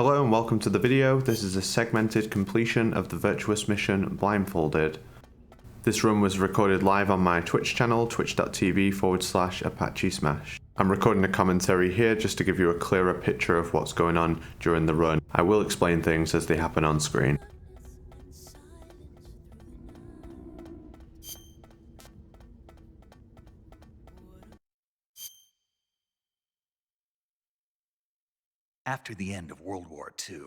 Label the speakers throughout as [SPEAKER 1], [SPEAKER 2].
[SPEAKER 1] Hello and welcome to the video. This is a segmented completion of the Virtuous mission Blindfolded. This run was recorded live on my Twitch channel, twitch.tv/Apache Smash. I'm recording a commentary here just to give you a clearer picture of what's going on during the run. I will explain things as they happen on screen.
[SPEAKER 2] After the end of World War II,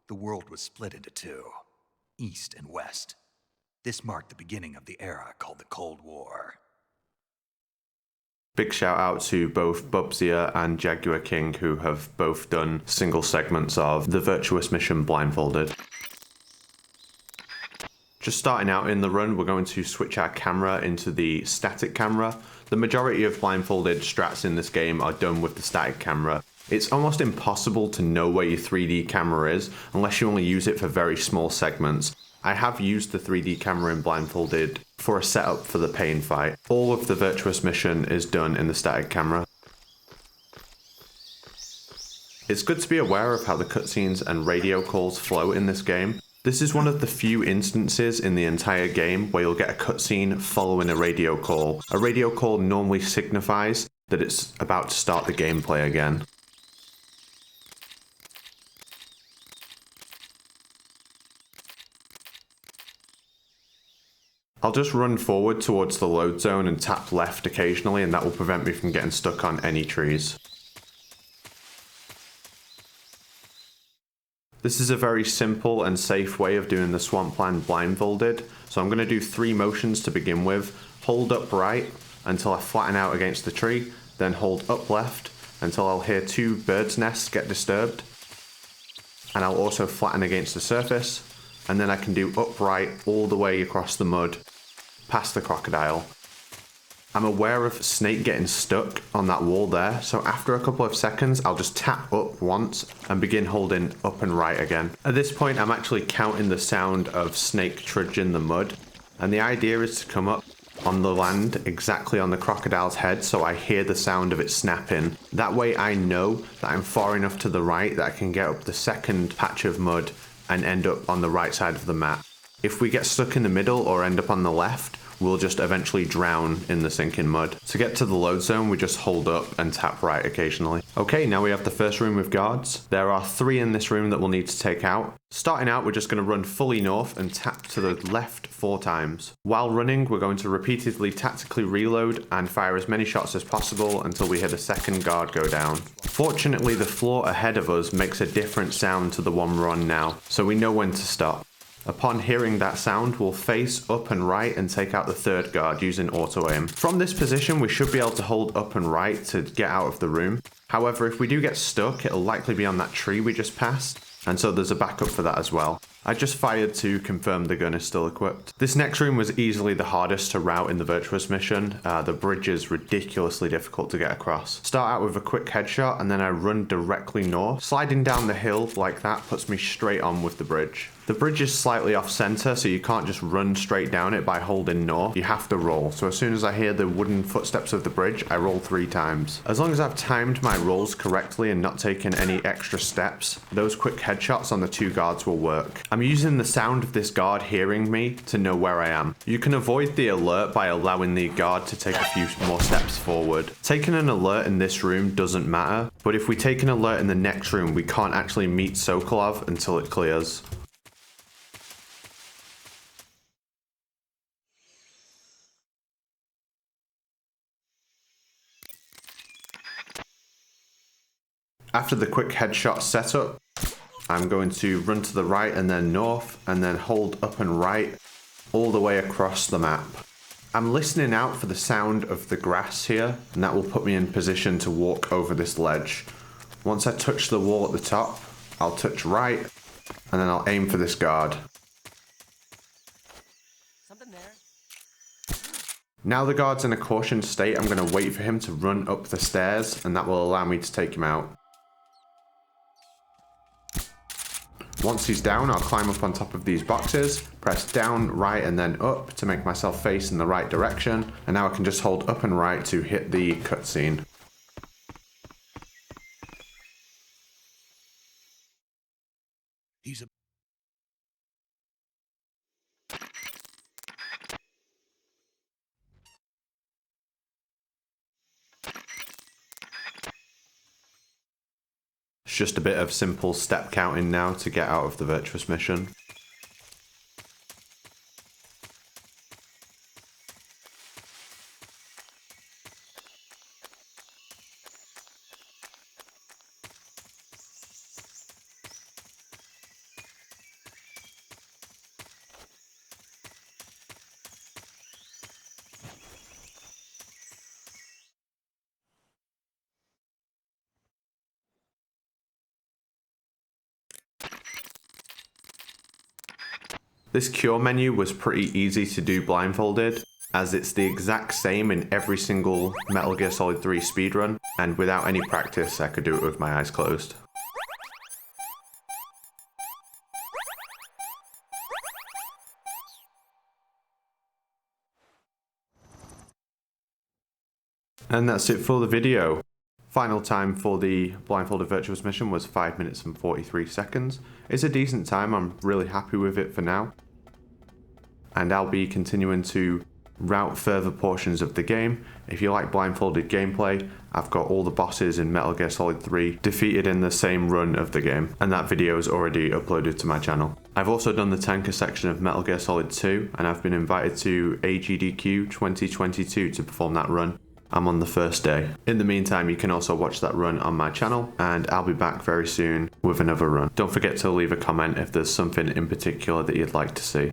[SPEAKER 2] the world was split into two, East and West. This marked the beginning of the era called the Cold War.
[SPEAKER 1] Big shout out to both Bubzia and Jaguar King, who have both done single segments of the Virtuous mission Blindfolded. Just starting out in the run, we're going to switch our camera into the static camera. The majority of Blindfolded strats in this game are done with the static camera. It's almost impossible to know where your 3D camera is unless you only use it for very small segments. I have used the 3D camera in Blindfolded for a setup for the pain fight. All of the Virtuous mission is done in the static camera. It's good to be aware of how the cutscenes and radio calls flow in this game. This is one of the few instances in the entire game where you'll get a cutscene following a radio call. A radio call normally signifies that it's about to start the gameplay again. I'll just run forward towards the load zone and tap left occasionally, and that will prevent me from getting stuck on any trees. This is a very simple and safe way of doing the swampland blindfolded, so I'm going to do 3 motions to begin with. Hold up right until I flatten out against the tree, then hold up left until I'll hear 2 birds' nests get disturbed, and I'll also flatten against the surface, and then I can do up right all the way across the mud past the crocodile. I'm aware of Snake getting stuck on that wall there, so after a couple of seconds I'll just tap up once and begin holding up and right again. At this point I'm actually counting the sound of Snake trudging the mud, and the idea is to come up on the land exactly on the crocodile's head so I hear the sound of it snapping. That way I know that I'm far enough to the right that I can get up the second patch of mud and end up on the right side of the map. If we get stuck in the middle or end up on the left, we'll just eventually drown in the sinking mud. To get to the load zone, we just hold up and tap right occasionally. Okay, now we have the first room with guards. There are 3 in this room that we'll need to take out. Starting out, we're just going to run fully north and tap to the left 4 times. While running, we're going to repeatedly tactically reload and fire as many shots as possible until we hear the second guard go down. Fortunately, the floor ahead of us makes a different sound to the one we're on now, so we know when to stop. Upon hearing that sound, we'll face up and right and take out the 3rd guard using auto aim. From this position, we should be able to hold up and right to get out of the room. However, if we do get stuck, it'll likely be on that tree we just passed, and so there's a backup for that as well. I just fired to confirm the gun is still equipped. This next room was easily the hardest to route in the Virtuous mission. The bridge is ridiculously difficult to get across. Start out with a quick headshot and then I run directly north. Sliding down the hill like that puts me straight on with the bridge. The bridge is slightly off center, so you can't just run straight down it by holding north. You have to roll. So as soon as I hear the wooden footsteps of the bridge, I roll 3 times. As long as I've timed my rolls correctly and not taken any extra steps, those quick headshots on the 2 guards will work. I'm using the sound of this guard hearing me to know where I am. You can avoid the alert by allowing the guard to take a few more steps forward. Taking an alert in this room doesn't matter, but if we take an alert in the next room, we can't actually meet Sokolov until it clears. After the quick headshot setup, I'm going to run to the right and then north, and then hold up and right all the way across the map. I'm listening out for the sound of the grass here, and that will put me in position to walk over this ledge. Once I touch the wall at the top, I'll touch right, and then I'll aim for this guard.
[SPEAKER 3] Something there.
[SPEAKER 1] Now the guard's in a caution state, I'm going to wait for him to run up the stairs, and that will allow me to take him out. Once he's down, I'll climb up on top of these boxes, press down, right, and then up to make myself face in the right direction, and now I can just hold up and right to hit the cutscene. just a bit of simple step counting now to get out of the Virtuous mission. This cure menu was pretty easy to do blindfolded, as it's the exact same in every single Metal Gear Solid 3 speedrun, and without any practice I could do it with my eyes closed. And that's it for the video. Final time for the Blindfolded Virtuous mission was 5 minutes and 43 seconds. It's a decent time, I'm really happy with it for now. And I'll be continuing to route further portions of the game. If you like blindfolded gameplay, I've got all the bosses in Metal Gear Solid 3 defeated in the same run of the game, and that video is already uploaded to my channel. I've also done the tanker section of Metal Gear Solid 2, and I've been invited to AGDQ 2022 to perform that run. I'm on the first day. In the meantime, you can also watch that run on my channel, and I'll be back very soon with another run. Don't forget to leave a comment if there's something in particular that you'd like to see.